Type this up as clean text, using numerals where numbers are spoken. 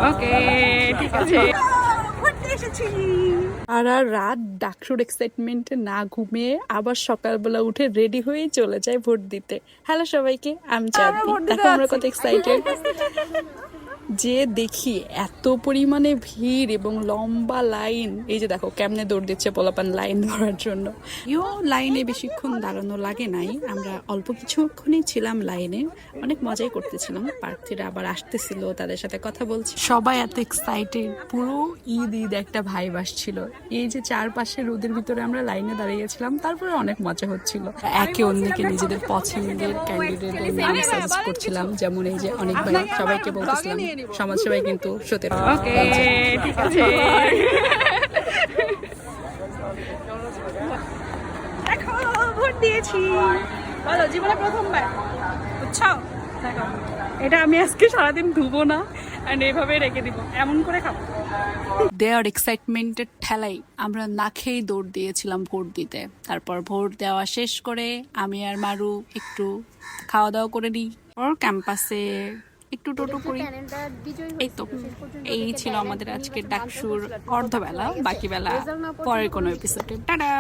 ওকে ঠিক আছে। আর রাত ডাকসুর এক্সাইটমেন্টে না ঘুমিয়ে আবার সকালবেলা উঠে রেডি হয়ে চলে যায় ভোট দিতে। হ্যালো সবাইকে, আমি চাঁদনি। দেখো আমরা কত এক্সাইটেড। যে দেখি এত পরিমাণে ভিড় এবং লম্বা লাইন। এই যে দেখো কেমনে দৌড় দিচ্ছে পোলাপান লাইন ধরার জন্য। লাইনে বেশিক্ষণ দাঁড়ানো লাগে নাই, আমরা অল্প কিছুক্ষণই ছিলাম লাইনে। অনেক মজাই করতেছিলাম। প্রার্থীরা আবার আসতেছিল, তাদের সাথে কথা বলছি। সবাই এত এক্সাইটেড, পুরো ঈদ ঈদ একটা ভাইব আসছিল। এই যে চারপাশে রোদের ভিতরে আমরা লাইনে দাঁড়িয়েছিলাম, তারপরে অনেক মজা হচ্ছিল। একে অন্যকে নিজেদের পছন্দের ক্যান্ডিডেটের নাম সাজেস্ট করছিলাম। যেমন এই যে অনেক ভাই, সবাইকে বলতেছিলাম সমাজসেবায় কিন্তু 17। ওকে ঠিক আছে। দেখো ভোট দিয়েছি, বলো জীবনে প্রথমবার, বুঝছো? দেখো এটা আমি আজকে সারাদিন ধুবো না, এন্ড এইভাবে রেখে দিব, এমন করে খাবো। দেওয়ার এক্সাইটমেন্টের ঠেলাই আমরা না খেয়েই দৌড় দিয়েছিলাম ভোট দিতে। তারপর ভোট দেওয়া শেষ করে আমি আর মারু একটু খাওয়া দাওয়া করে নিই, ওর ক্যাম্পাসে একটু টোটো করি। এই তো এই ছিল আমাদের আজকে ডাকসুর অর্ধবেলা। বাকি বেলা পরের কোনো এপিসোডে। টাটা।